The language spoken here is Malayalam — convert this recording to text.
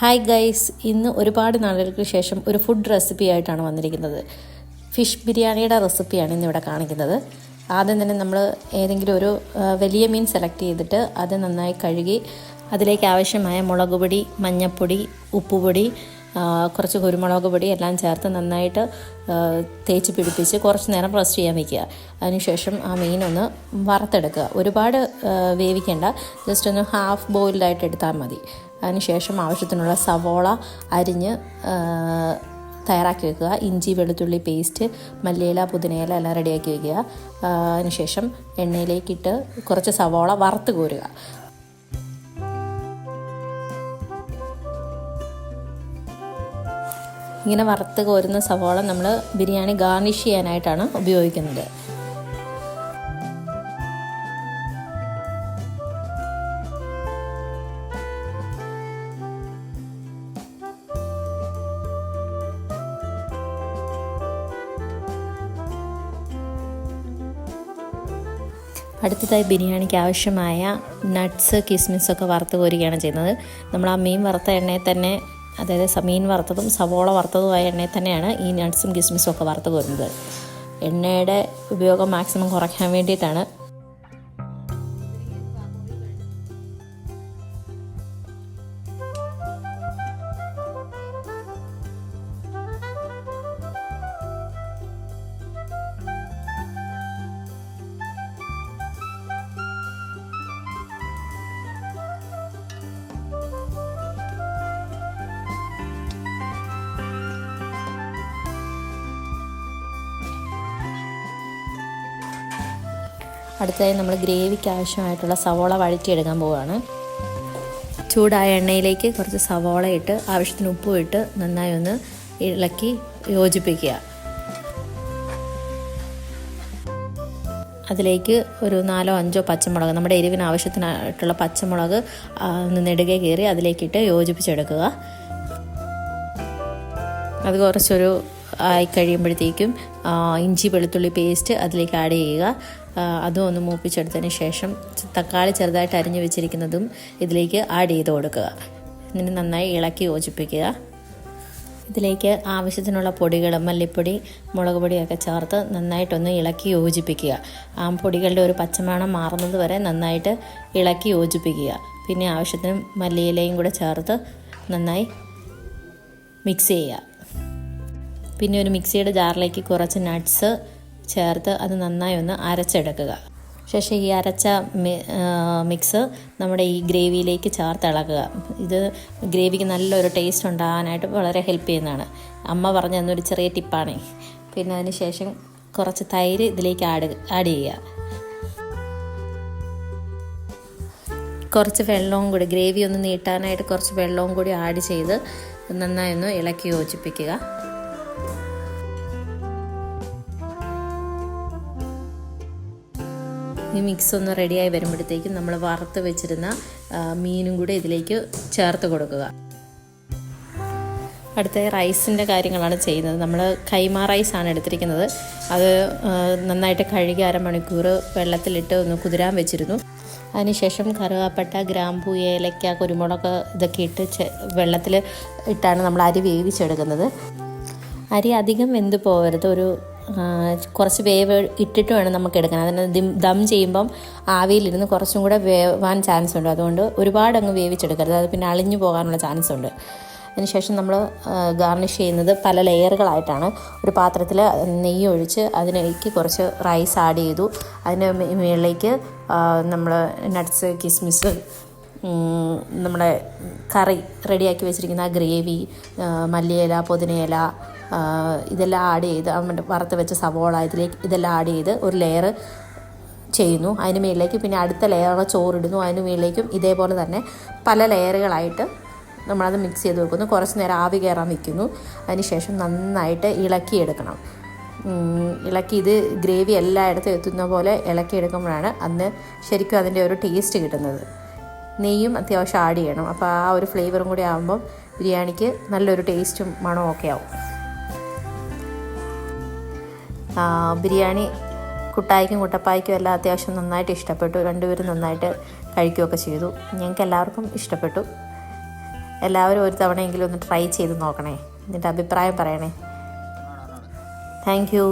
ഹായ് ഗൈസ്, ഇന്ന് ഒരുപാട് നാളുകൾക്ക് ശേഷം ഒരു ഫുഡ് റെസിപ്പി ആയിട്ടാണ് വന്നിരിക്കുന്നത്. ഫിഷ് ബിരിയാണിയുടെ റെസിപ്പിയാണ് ഇന്നിവിടെ കാണിക്കുന്നത്. ആദ്യം തന്നെ നമ്മൾ ഏതെങ്കിലും ഒരു വലിയ മീൻ സെലക്ട് ചെയ്തിട്ട് അത് നന്നായി കഴുകി അതിലേക്ക് ആവശ്യമായ മുളക് പൊടി, മഞ്ഞൾപ്പൊടി, ഉപ്പുപൊടി, കുറച്ച് കുരുമുളക് പൊടി എല്ലാം ചേർത്ത് നന്നായിട്ട് തേച്ച് പിടിപ്പിച്ച് കുറച്ച് നേരം റെസ്റ്റ് ചെയ്യാൻ വയ്ക്കുക. അതിനുശേഷം ആ മീനൊന്ന് വറുത്തെടുക്കുക. ഒരുപാട് വേവിക്കേണ്ട, ജസ്റ്റ് ഒന്ന് ഹാഫ് ബോയിൽഡായിട്ട് എടുത്താൽ മതി. അതിനുശേഷം ആവശ്യത്തിനുള്ള സവോള അരിഞ്ഞ് തയ്യാറാക്കി വെക്കുക. ഇഞ്ചി വെളുത്തുള്ളി പേസ്റ്റ്, മല്ലിയില പുതിനയില എല്ലാം റെഡിയാക്കി വയ്ക്കുക. അതിനുശേഷം എണ്ണയിലേക്കിട്ട് കുറച്ച് സവോള വറുത്ത് കോരുക. ഇങ്ങനെ വറുത്ത് കോരുന്ന സവോള നമ്മൾ ബിരിയാണി ഗാർണിഷ് ചെയ്യാനായിട്ടാണ് ഉപയോഗിക്കുന്നത്. അടുത്തതായി ബിരിയാണിക്ക് ആവശ്യമായ നട്ട്സ്, കിസ്മിസൊക്കെ വറുത്ത് കോരുകയാണ് ചെയ്യുന്നത്. നമ്മൾ ആ മീൻ വറുത്ത എണ്ണയിൽ തന്നെ, അതായത് മീൻ വറുത്തതും സവോള വറുത്തതുമായ എണ്ണയിൽ തന്നെയാണ് ഈ നട്ട്സും കിസ്മിസും ഒക്കെ വറുത്ത് കോരുന്നത്. എണ്ണയുടെ ഉപയോഗം മാക്സിമം കുറയ്ക്കാൻ വേണ്ടിയിട്ടാണ്. അടുത്തതായി നമ്മൾ ഗ്രേവിക്ക് ആവശ്യമായിട്ടുള്ള സവോള വഴറ്റിയെടുക്കാൻ പോവുകയാണ്. ചൂടായ എണ്ണയിലേക്ക് കുറച്ച് സവോള ഇട്ട് ആവശ്യത്തിന് ഉപ്പും ഇട്ട് നന്നായി ഒന്ന് ഇളക്കി യോജിപ്പിക്കുക. അതിലേക്ക് ഒരു 4-5 പച്ചമുളക്, നമ്മുടെ എരിവിന് ആവശ്യത്തിനായിട്ടുള്ള പച്ചമുളക് ഒന്ന് നെടുകെ കീറി അതിലേക്കിട്ട് യോജിപ്പിച്ചെടുക്കുക. അത് കുറച്ചൊരു ആയി കഴിയുമ്പോഴത്തേക്കും ഇഞ്ചി വെളുത്തുള്ളി പേസ്റ്റ് അതിലേക്ക് ആഡ് ചെയ്യുക. അതും ഒന്ന് മൂപ്പിച്ചെടുത്തതിന് ശേഷം തക്കാളി ചെറുതായിട്ട് അരിഞ്ഞു വെച്ചിരിക്കുന്നതും ഇതിലേക്ക് ആഡ് ചെയ്ത് കൊടുക്കുക. എന്നിട്ട് നന്നായി ഇളക്കി യോജിപ്പിക്കുക. ഇതിലേക്ക് ആവശ്യത്തിനുള്ള പൊടികൾ, മല്ലിപ്പൊടി, മുളക് പൊടിയൊക്കെ ചേർത്ത് നന്നായിട്ടൊന്ന് ഇളക്കി യോജിപ്പിക്കുക. ആ പൊടികളുടെ ഒരു പച്ചമണം മാറുന്നത് വരെ നന്നായിട്ട് ഇളക്കി യോജിപ്പിക്കുക. പിന്നെ ആവശ്യത്തിന് മല്ലിയിലയും കൂടെ ചേർത്ത് നന്നായി മിക്സ് ചെയ്യുക. പിന്നെ ഒരു മിക്സിയുടെ ജാറിലേക്ക് കുറച്ച് നട്ട്സ് ചേർത്ത് അത് നന്നായി ഒന്ന് അരച്ചെടുക്കുക. ശേഷം ഈ അരച്ച മിക്സ് നമ്മുടെ ഈ ഗ്രേവിയിലേക്ക് ചേർത്ത് ഇളക്കുക. ഇത് ഗ്രേവിക്ക് നല്ലൊരു ടേസ്റ്റ് ഉണ്ടാകാനായിട്ട് വളരെ ഹെൽപ്പ് ചെയ്യുന്നതാണ്. അമ്മ പറഞ്ഞു തന്നൊരു ചെറിയ ടിപ്പാണ്. പിന്നെ അതിന് ശേഷം കുറച്ച് തൈര് ഇതിലേക്ക് ആഡ് ചെയ്യുക. കുറച്ച് വെള്ളവും കൂടി, ഗ്രേവി ഒന്ന് നീട്ടാനായിട്ട് കുറച്ച് വെള്ളവും കൂടി ആഡ് ചെയ്ത് നന്നായി ഒന്ന് ഇളക്കി യോജിപ്പിക്കുക. ഈ മിക്സ് ഒന്ന് റെഡിയായി വരുമ്പോഴത്തേക്കും നമ്മൾ വറുത്ത് വെച്ചിരുന്ന മീനും കൂടി ഇതിലേക്ക് ചേർത്ത് കൊടുക്കുക. അടുത്ത റൈസിൻ്റെ കാര്യങ്ങളാണ് ചെയ്യുന്നത്. നമ്മൾ കൈമ റൈസാണ് എടുത്തിരിക്കുന്നത്. അത് നന്നായിട്ട് കഴുകി 1/2 മണിക്കൂർ വെള്ളത്തിലിട്ട് ഒന്ന് കുതിരാൻ വെച്ചിരുന്നു. അതിനുശേഷം കറുവാപ്പട്ട, ഗ്രാമ്പൂ, ഏലക്ക, കുരുമുളക് ഇതൊക്കെ ഇട്ട് വെള്ളത്തിൽ ഇട്ടാണ് നമ്മൾ അരി വേവിച്ചെടുക്കുന്നത്. അരി അധികം വെന്ത് പോകരുത്, ഒരു കുറച്ച് വേവ് ഇട്ടിട്ട് വേണം നമുക്ക് എടുക്കാൻ. അതിന് ദം ചെയ്യുമ്പം ആവിയിലിരുന്ന് കുറച്ചും കൂടെ വേവാൻ ചാൻസ് ഉണ്ട്. അതുകൊണ്ട് ഒരുപാട് അങ്ങ് വേവിച്ചെടുക്കരുത്, അത് പിന്നെ അളിഞ്ഞു പോകാനുള്ള ചാൻസ് ഉണ്ട്. അതിനുശേഷം നമ്മൾ ഗാർണിഷ് ചെയ്യുന്നത് പല ലെയറുകളായിട്ടാണ്. ഒരു പാത്രത്തിൽ നെയ്യ് ഒഴിച്ച് അതിലേക്ക് കുറച്ച് റൈസ് ആഡ് ചെയ്തു. അതിന് മുകളിലേക്ക് നമ്മൾ നട്ട്സ്, കിസ്മിസ്, നമ്മുടെ കറി റെഡിയാക്കി വെച്ചിരിക്കുന്ന ഗ്രേവി, മല്ലിയില, പുതിനയില ഇതെല്ലാം ആഡ് ചെയ്ത് വറുത്ത് വെച്ച സവോള ഇതെല്ലാം ആഡ് ചെയ്ത് ഒരു ലെയർ ചെയ്യുന്നു. അതിന് മുകളിലേക്ക് പിന്നെ അടുത്ത ലെയർ ചോറിടുന്നു. അതിന് മുകളിലേക്കും ഇതേപോലെ തന്നെ പല ലെയറുകളായിട്ട് നമ്മളത് മിക്സ് ചെയ്ത് വെക്കുന്നു. കുറച്ച് നേരം ആവി കയറാൻ വയ്ക്കുന്നു. അതിനുശേഷം നന്നായിട്ട് ഇളക്കിയെടുക്കണം. ഇളക്കി ഇത് ഗ്രേവി എല്ലായിടത്തും എത്തുന്ന പോലെ ഇളക്കിയെടുക്കുമ്പോഴാണ് അന്ന് ശരിക്കും അതിൻ്റെ ഒരു ടേസ്റ്റ് കിട്ടുന്നത്. നെയ്യും അത്യാവശ്യം ആഡ് ചെയ്യണം. അപ്പോൾ ആ ഒരു ഫ്ലേവറും കൂടി ആകുമ്പം ബിരിയാണിക്ക് നല്ലൊരു ടേസ്റ്റും മണവും ഒക്കെ ആവും. ബിരിയാണി കുട്ടായിക്കും കുട്ടപ്പായ്ക്കും എല്ലാം അത്യാവശ്യം നന്നായിട്ട് ഇഷ്ടപ്പെട്ടു. രണ്ടുപേരും നന്നായിട്ട് കഴിക്കുകയൊക്കെ ചെയ്തു. ഞങ്ങൾക്ക് എല്ലാവർക്കും ഇഷ്ടപ്പെട്ടു. എല്ലാവരും ഒരു തവണയെങ്കിലും ഒന്ന് ട്രൈ ചെയ്ത് നോക്കണേ, എന്നിട്ട് അഭിപ്രായം പറയണേ. Thank you.